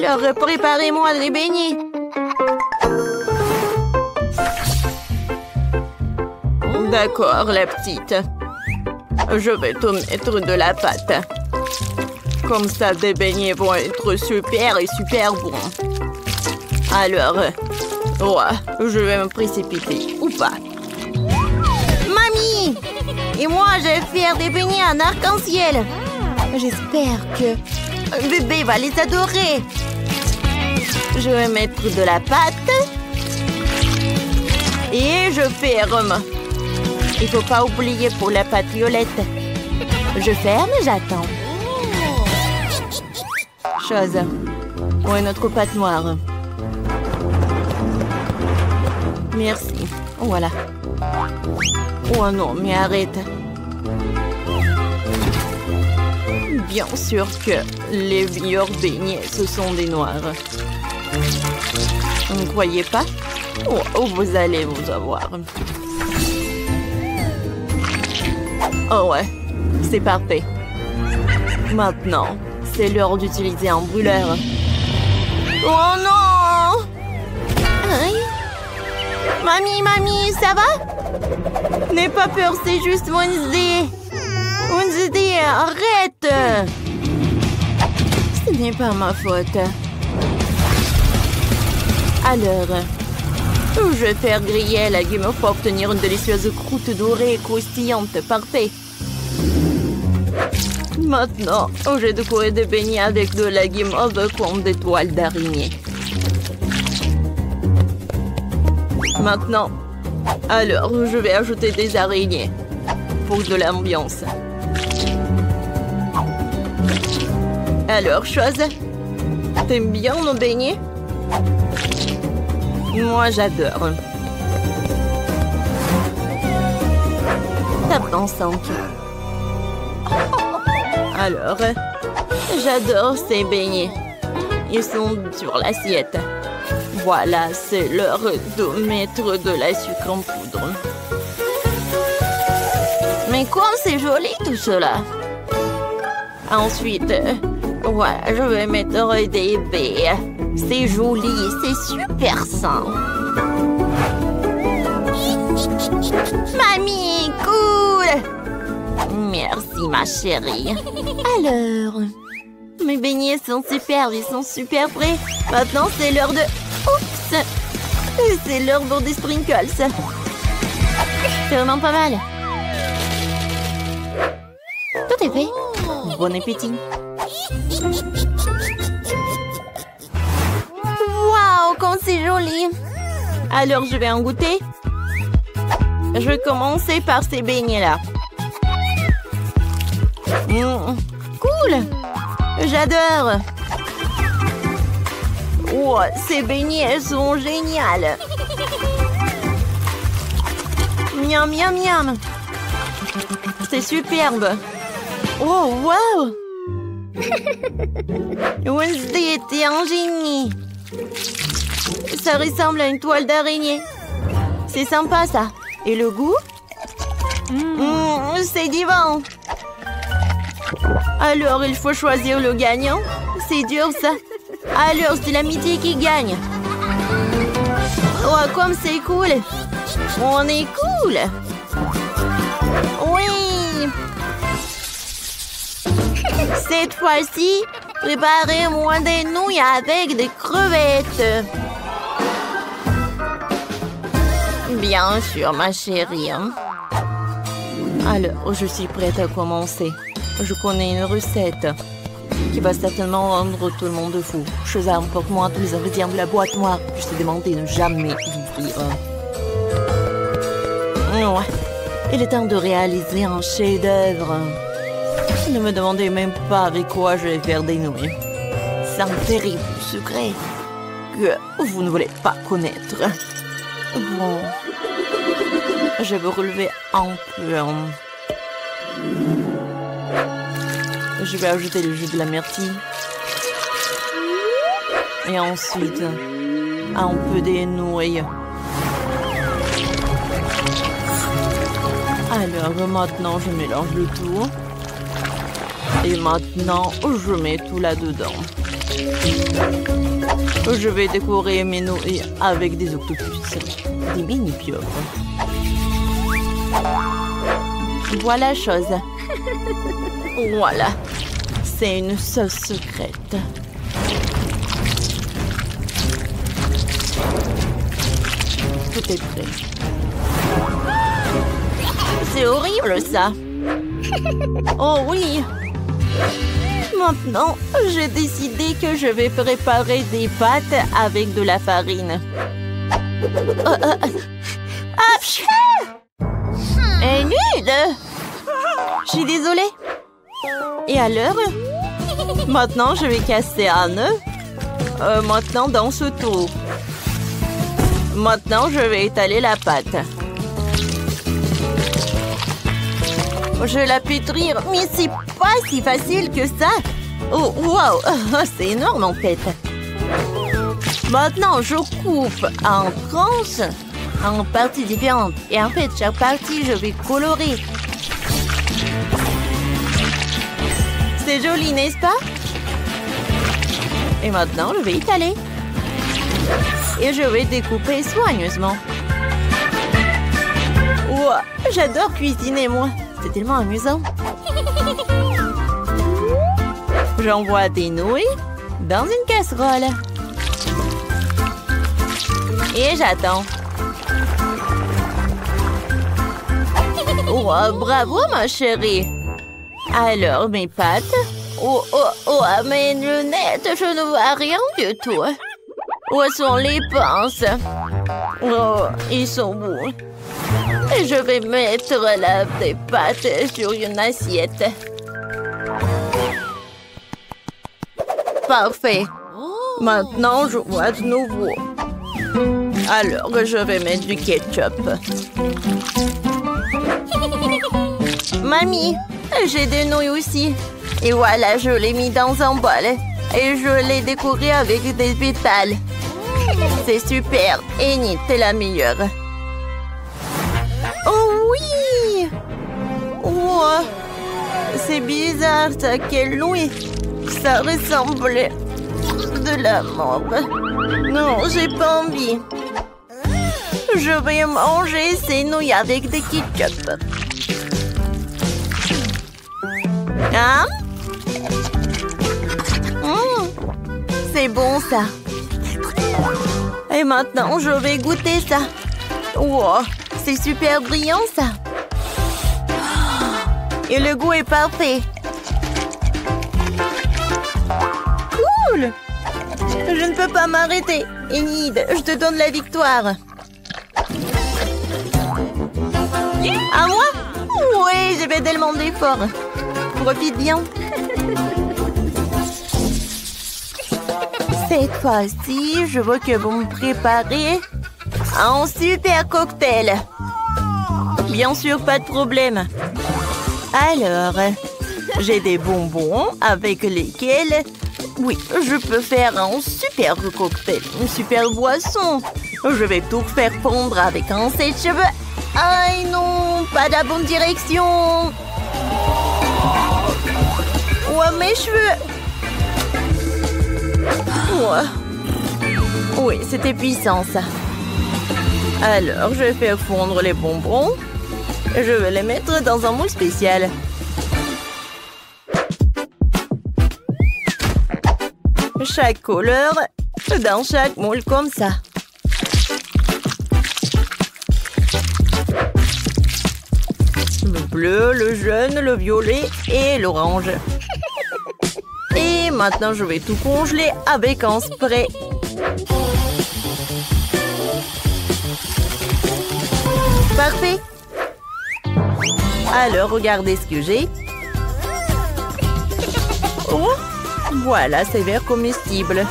Alors, préparez-moi des beignets. D'accord, la petite. Je vais te mettre de la pâte. Comme ça, des beignets vont être super et super bons. Alors, ouais, je vais me précipiter, ou pas. Mamie! Et moi, je vais faire des beignets en arc-en-ciel. J'espère que bébé va les adorer. Je vais mettre de la pâte. Et je ferme. Il faut pas oublier pour la pâte violette. Je ferme et j'attends. Chose. Où est notre pâte noire? Merci. Voilà. Oh non, mais arrête. Bien sûr que les meilleurs beignets, ce sont des noirs. Vous ne croyez pas? Oh, vous allez vous avoir. Oh ouais, c'est parfait. Maintenant, c'est l'heure d'utiliser un brûleur. Oh non! Aïe. Mamie, ça va? N'aie pas peur, c'est juste Wednesday. Wednesday, arrête! Ce n'est pas ma faute. Alors, je vais faire griller la guimauve pour obtenir une délicieuse croûte dorée et croustillante. Parfait. Maintenant, j'ai décoré des beignets avec de la guimauve comme des toiles d'araignée. Maintenant, alors, je vais ajouter des araignées pour de l'ambiance. Alors, chose, t'aimes bien nos beignets? Moi, j'adore. Tape dans 5. Alors, j'adore ces beignets. Ils sont sur l'assiette. Voilà, c'est l'heure de mettre de la sucre en poudre. Mais comme c'est joli tout cela. Ensuite, ouais, je vais mettre des baies. C'est joli, c'est super sain. Mamie, cool! Merci, ma chérie. Alors, mes beignets sont superbes, ils sont super prêts. Maintenant, c'est l'heure de... Oups! C'est l'heure pour des sprinkles. C'est vraiment pas mal. Tout est fait. Bon appétit. Waouh, comme c'est joli. Alors, je vais en goûter. Je vais commencer par ces beignets-là. Cool. J'adore. Oh, ces beignets sont géniaux. Miam, miam, miam. C'est superbe. Oh, wow. Wednesday était un génie. Ça ressemble à une toile d'araignée. C'est sympa, ça. Et le goût? C'est divin. Alors, il faut choisir le gagnant. C'est dur, ça. Alors, c'est l'amitié qui gagne. Oh, comme c'est cool. On est cool. Oui. Cette fois-ci, préparez-moi des nouilles avec des crevettes. Bien sûr, ma chérie. Alors, je suis prête à commencer. Je connais une recette qui va certainement rendre tout le monde fou. Chose, emporte-moi tous les ingrédients de la boîte noire. Je t'ai demandé de ne jamais l'ouvrir. Ouais, il est temps de réaliser un chef-d'œuvre. Ne me demandez même pas avec quoi je vais faire des nouilles. C'est un terrible secret que vous ne voulez pas connaître. Bon, je vais relever un peu. Je vais ajouter le jus de la myrtille. Et ensuite, un peu des nouilles. Alors maintenant, je mélange le tout. Et maintenant, je mets tout là-dedans. Je vais décorer mes nouilles avec des octopus, des mini-pieuvres. Voilà chose. Voilà. C'est une sauce secrète. Tout est prêt. C'est horrible, ça. Oh oui. Maintenant, j'ai décidé que je vais préparer des pâtes avec de la farine. Nude! Je suis désolée. Et alors? Maintenant, je vais casser un œuf. Maintenant, dans ce tour. Maintenant, je vais étaler la pâte. Je vais la pétrir, mais c'est pas si facile que ça. Oh, wow! C'est énorme en fait. Maintenant, je coupe en tranches, en parties différentes. Et en fait, chaque partie, je vais colorer. C'est joli, n'est-ce pas? Et maintenant, je vais étaler. Et je vais découper soigneusement. Wow, j'adore cuisiner, moi. C'est tellement amusant. J'envoie des nouilles dans une casserole. Et j'attends. Oh, bravo, ma chérie. Alors, mes pâtes. Oh, mes lunettes, je ne vois rien du tout. Où sont les pinces? Oh, ils sont bons. Je vais mettre des pâtes sur une assiette. Parfait. Maintenant, je vois de nouveau. Alors, je vais mettre du ketchup. Mamie, j'ai des nouilles aussi. Et voilà, je les mis dans un bol. Et je les décoré avec des pétales. C'est super. Enid, t'es la meilleure. Oh oui! Oh, c'est bizarre, ça. Quelle nouille! Ça ressemble de la mort. Non, j'ai pas envie. Je vais manger ces nouilles avec des ketchup. Hein? C'est bon, ça. Et maintenant, je vais goûter ça. Wow, c'est super brillant, ça. Et le goût est parfait. Cool! Je ne peux pas m'arrêter. Enid, je te donne la victoire. À moi? Oui, j'ai fait tellement d'efforts. Profite bien. Cette fois-ci, je veux que vous me préparez un super cocktail. Bien sûr, pas de problème. Alors, j'ai des bonbons avec lesquels, oui, je peux faire un super cocktail, une super boisson. Je vais tout faire fondre avec un sèche-cheveux. Aïe non, pas de la bonne direction. Ouais, mes cheveux. Ouais. Oui, c'était puissant, ça. Alors, je vais faire fondre les bonbons. Je vais les mettre dans un moule spécial. Chaque couleur dans chaque moule comme ça. Le bleu, le jaune, le violet et l'orange. Et maintenant, je vais tout congeler avec un spray. Parfait. Alors, regardez ce que j'ai. Oh, voilà, c'est vert comestible.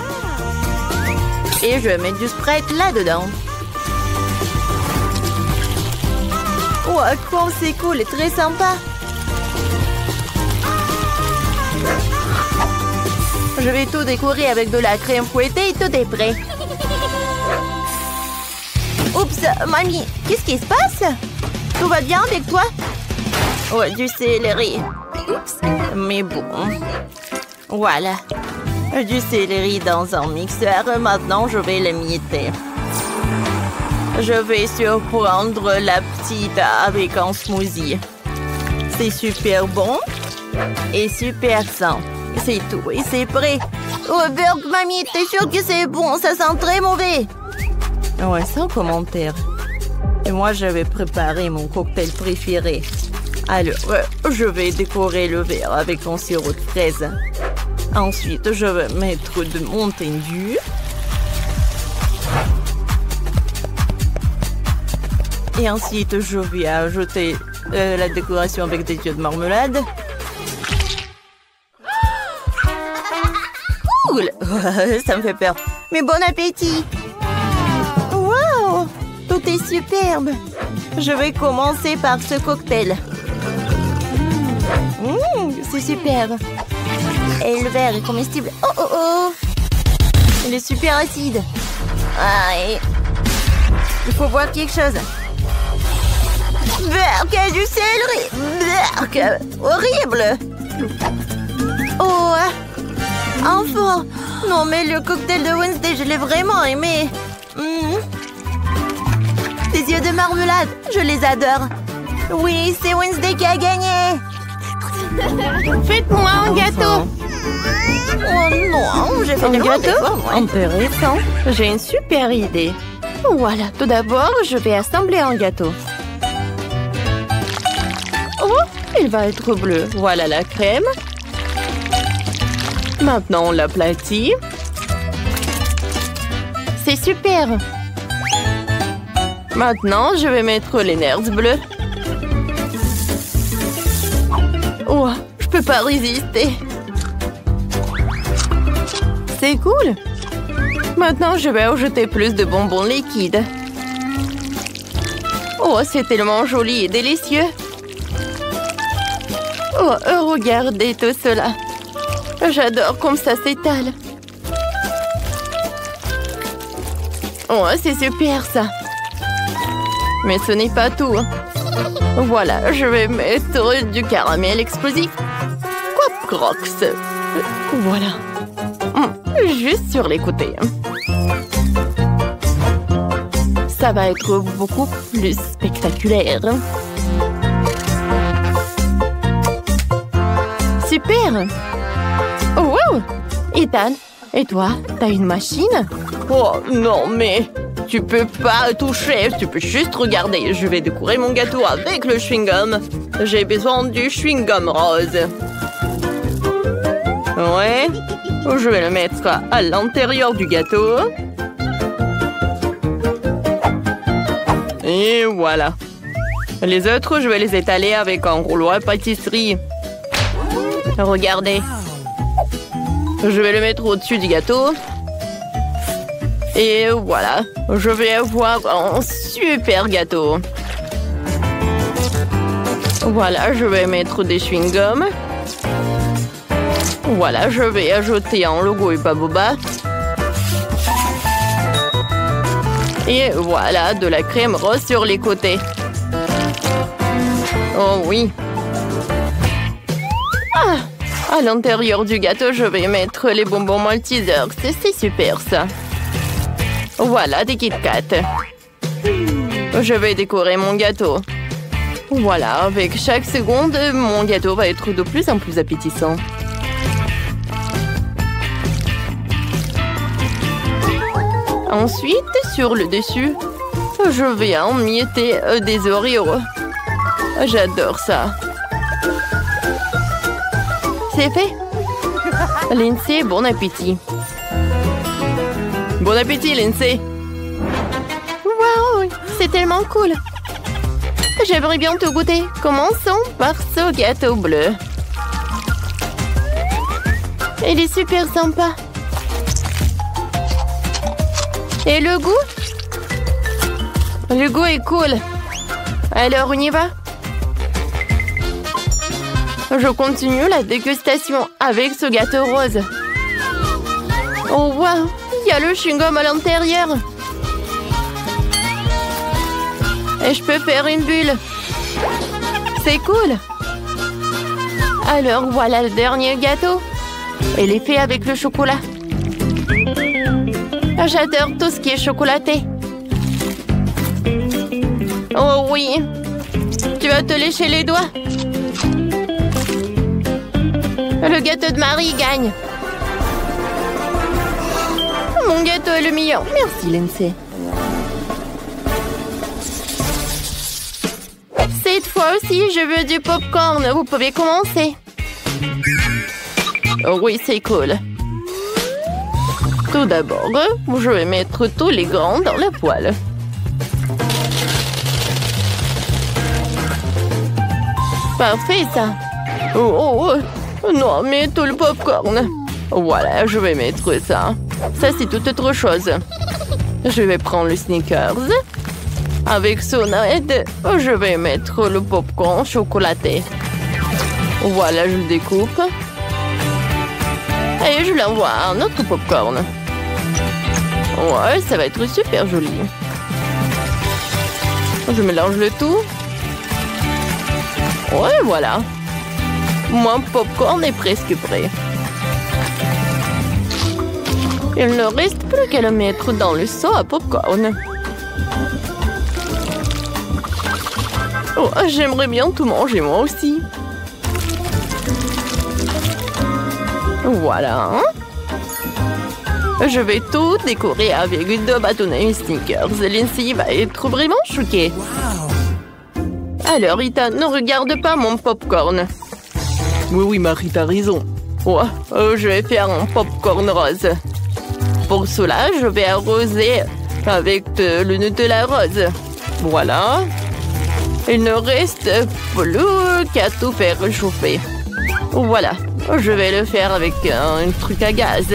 Et je vais mettre du Sprite là-dedans. Oh, comme c'est cool et très sympa. Je vais tout décorer avec de la crème fouettée et tout est prêt. Oups, mamie, qu'est-ce qui se passe? Tout va bien avec toi? Ouais, du céleri. Oups, mais bon. Voilà. Du céleri dans un mixeur. Maintenant, je vais le mietter. Je vais surprendre la petite avec un smoothie. C'est super bon et super sain. C'est tout et c'est prêt. Oh, Burg, mamie, t'es sûre que c'est bon? Ça sent très mauvais. Ouais, sans commentaire. Et moi, je vais préparer mon cocktail préféré. Alors, je vais décorer le verre avec un sirop de fraise. Ensuite, je vais mettre de Mountain Dew. Et ensuite, je vais ajouter la décoration avec des yeux de marmelade. Cool! Ça me fait peur. Mais bon appétit! Wow! Tout est superbe! Je vais commencer par ce cocktail. C'est super! Et le verre est comestible. Oh oh oh! Il est super acide. Il faut boire quelque chose. Berk, du céleri. Berk, horrible. Oh, enfin. Non, mais le cocktail de Wednesday, je l'ai vraiment aimé. Des yeux de marmelade, je les adore. Oui, c'est Wednesday qui a gagné. Faites-moi un gâteau. Oh non, j'ai fait un gâteau. Intéressant. J'ai une super idée. Voilà, tout d'abord, je vais assembler un gâteau. Oh, il va être bleu. Voilà la crème. Maintenant, on l'aplatit. C'est super. Maintenant, je vais mettre les nerfs bleus. Oh, je peux pas résister. C'est cool. Maintenant, je vais ajouter plus de bonbons liquides. Oh, c'est tellement joli et délicieux. Oh, regardez tout cela. J'adore comme ça s'étale. Oh, c'est super ça. Mais ce n'est pas tout. Voilà, je vais mettre du caramel explosif. Quoi, Crocs. Voilà. Juste sur les côtés. Ça va être beaucoup plus spectaculaire. Super! Oh, wow! Ethan, et toi, t'as une machine? Oh, non, mais tu peux pas toucher, tu peux juste regarder. Je vais décorer mon gâteau avec le chewing-gum. J'ai besoin du chewing-gum rose. Ouais, je vais le mettre à l'intérieur du gâteau. Et voilà. Les autres, je vais les étaler avec un rouleau à pâtisserie. Regardez. Je vais le mettre au-dessus du gâteau. Et voilà. Je vais avoir un super gâteau. Voilà, je vais mettre des chewing-gums. Voilà, je vais ajouter un logo Hubba Bubba. Et voilà, de la crème rose sur les côtés. Oh oui. Ah, à l'intérieur du gâteau, je vais mettre les bonbons Maltesers. C'est super ça. Voilà, des Kit Kat. Je vais décorer mon gâteau. Voilà, avec chaque seconde, mon gâteau va être de plus en plus appétissant. Ensuite, sur le dessus, je vais emietter des Oreos. J'adore ça. C'est fait. Lindsay, bon appétit. Bon appétit, Lindsay. Waouh, c'est tellement cool. J'aimerais bien te goûter. Commençons par ce gâteau bleu. Il est super sympa. Et le goût? Le goût est cool. Alors, on y va? Je continue la dégustation avec ce gâteau rose. Oh, wow! Il y a le chewing-gum à l'intérieur. Et je peux faire une bulle. C'est cool. Alors, voilà le dernier gâteau. Elle est faite avec le chocolat. J'adore tout ce qui est chocolaté. Oh oui. Tu vas te lécher les doigts. Le gâteau de Marie gagne. Mon gâteau est le meilleur. Merci, Lindsay. Cette fois aussi, je veux du popcorn. Vous pouvez commencer. Oh oui, c'est cool. Tout d'abord, je vais mettre tous les grains dans la poêle. Parfait, ça. Oh, non, mais tout le popcorn. Voilà, je vais mettre ça. Ça, c'est toute autre chose. Je vais prendre le Snickers. Avec son aide, je vais mettre le popcorn chocolaté. Voilà, je le découpe. Et je l'envoie à un autre popcorn. Ouais, ça va être super joli. Je mélange le tout. Ouais, voilà. Mon popcorn est presque prêt. Il ne reste plus qu'à le mettre dans le seau à popcorn. Oh, j'aimerais bien tout manger moi aussi. Voilà. Je vais tout décorer avec 2 bâtonnets Snickers. Lindsay va être vraiment choquée. Alors, Ethan, ne regarde pas mon popcorn. Oui, Marie, t'as raison. Oh, je vais faire un popcorn rose. Pour cela, je vais arroser avec le Nutella rose. Voilà. Il ne reste plus qu'à tout faire chauffer. Voilà. Je vais le faire avec un truc à gaz.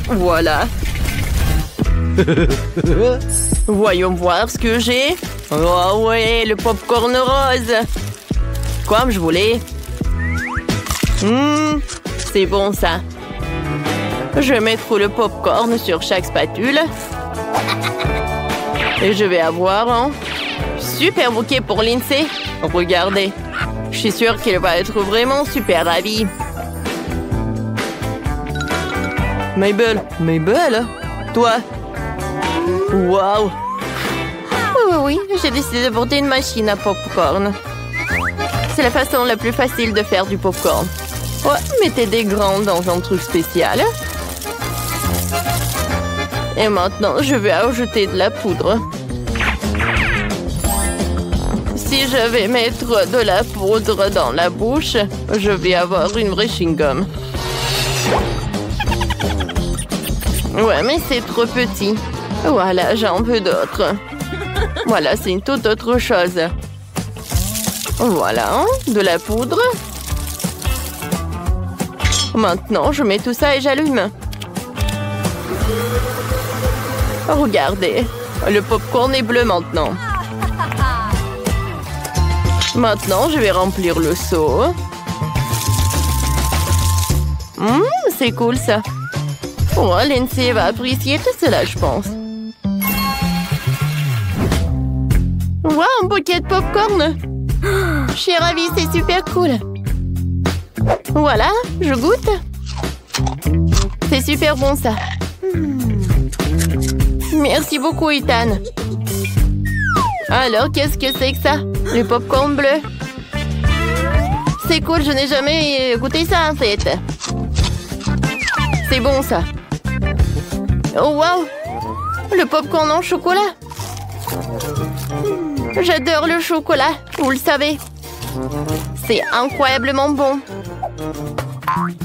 Voilà. Voyons voir ce que j'ai. Oh ouais, le popcorn rose. Comme je voulais. C'est bon ça. Je vais mettre le popcorn sur chaque spatule. Et je vais avoir un super bouquet pour Lindsay. Regardez. Je suis sûre qu'elle va être vraiment super ravie. Mabel, toi. Waouh. Oui, j'ai décidé de porter une machine à popcorn. C'est la façon la plus facile de faire du popcorn. Ouais, mettez des grains dans un truc spécial. Et maintenant, je vais ajouter de la poudre. Si je vais mettre de la poudre dans la bouche, je vais avoir une vraie chewing-gum. Ouais, mais c'est trop petit. Voilà, j'ai un peu d'autre. Voilà, c'est une toute autre chose. Voilà, de la poudre. Maintenant, je mets tout ça et j'allume. Regardez, le popcorn est bleu maintenant. Maintenant, je vais remplir le seau. C'est cool ça. Oh, Lindsay va apprécier tout cela, je pense. Wow, un bouquet de popcorn. Je suis ravie, c'est super cool. Voilà, je goûte. C'est super bon ça. Merci beaucoup, Ethan. Alors, qu'est-ce que c'est que ça? Le popcorn bleu. C'est cool, je n'ai jamais goûté ça en fait. C'est bon ça. Oh wow! Le popcorn en chocolat. J'adore le chocolat, vous le savez. C'est incroyablement bon.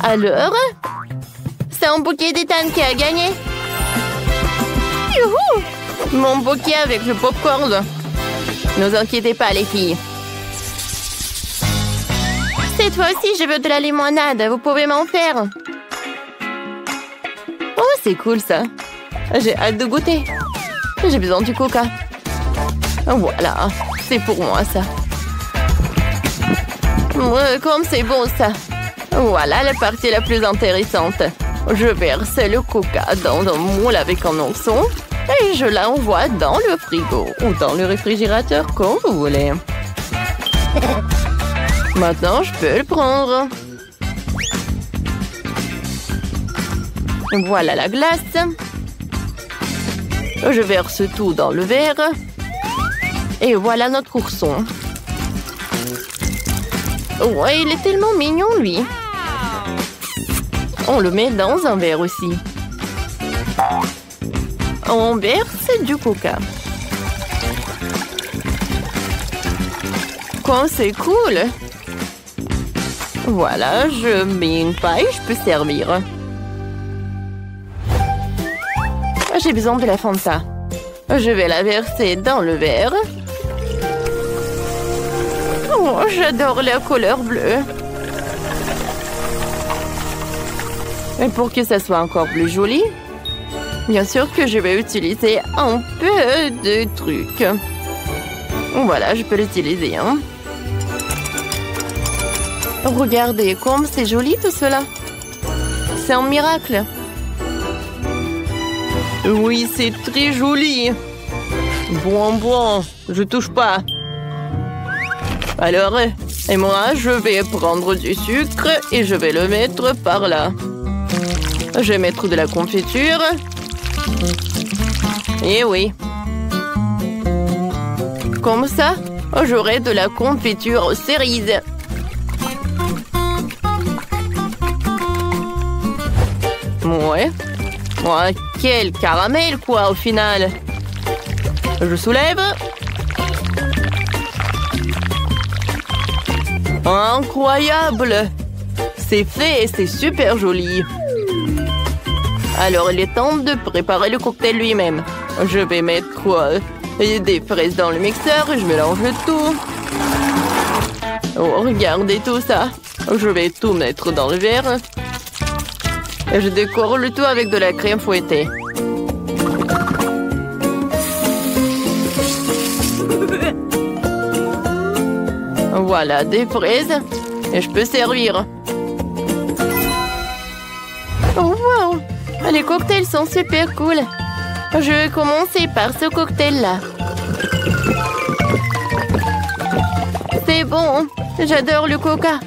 Alors, c'est un bouquet d'Ethan qui a gagné. Youhou! Mon bouquet avec le popcorn. Ne vous inquiétez pas, les filles. Cette fois-ci, je veux de la limonade. Vous pouvez m'en faire. Oh, c'est cool, ça. J'ai hâte de goûter. J'ai besoin du coca. Voilà, c'est pour moi, ça. Comme c'est bon, ça. Voilà la partie la plus intéressante. Je verse le coca dans un moule avec un ourson et je l'envoie dans le frigo ou dans le réfrigérateur, comme vous voulez. Maintenant, je peux le prendre. Voilà la glace. Je verse tout dans le verre. Et voilà notre ourson. Ouais, il est tellement mignon, lui. On le met dans un verre aussi. On verse du coca. Quand c'est cool. Voilà, je mets une paille, je peux servir. J'ai besoin de la Fanta. Je vais la verser dans le verre. Oh, j'adore la couleur bleue. Et pour que ça soit encore plus joli, bien sûr que je vais utiliser un peu de trucs. Voilà, je peux l'utiliser. Hein. Regardez comme c'est joli tout cela. C'est un miracle. Oui, c'est très joli. Bon, je touche pas. Alors, et moi, je vais prendre du sucre et je vais le mettre par là. Je vais mettre de la confiture. Et oui. Comme ça, j'aurai de la confiture aux cerises. Ouais. Ouais, quel caramel, quoi, au final. Je soulève. Incroyable. C'est fait et c'est super joli. Alors, il est temps de préparer le cocktail lui-même. Je vais mettre des fraises dans le mixeur et je mélange le tout. Oh, regardez tout ça. Je vais tout mettre dans le verre. Et je décore le tout avec de la crème fouettée. Voilà, des fraises. Et je peux servir. Oh, wow! Les cocktails sont super cool. Je vais commencer par ce cocktail-là. C'est bon. J'adore le coca.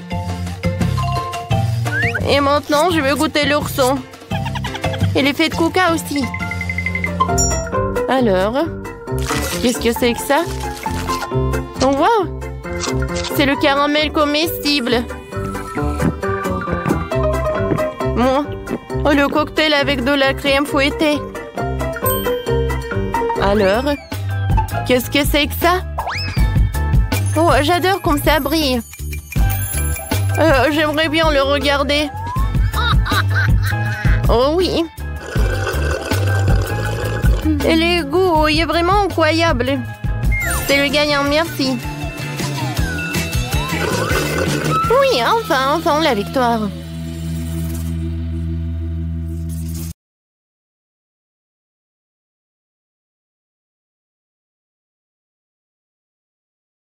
Et maintenant, je vais goûter l'ourson. Et les fées de coca aussi. Alors, qu'est-ce que c'est que ça? Oh, wow! C'est le caramel comestible. Bon, le cocktail avec de la crème fouettée. Alors, qu'est-ce que c'est que ça? Oh, j'adore comme ça brille. J'aimerais bien le regarder. Oh oui. Et le goût, il est vraiment incroyable. C'est le gagnant, merci. Oui, enfin la victoire.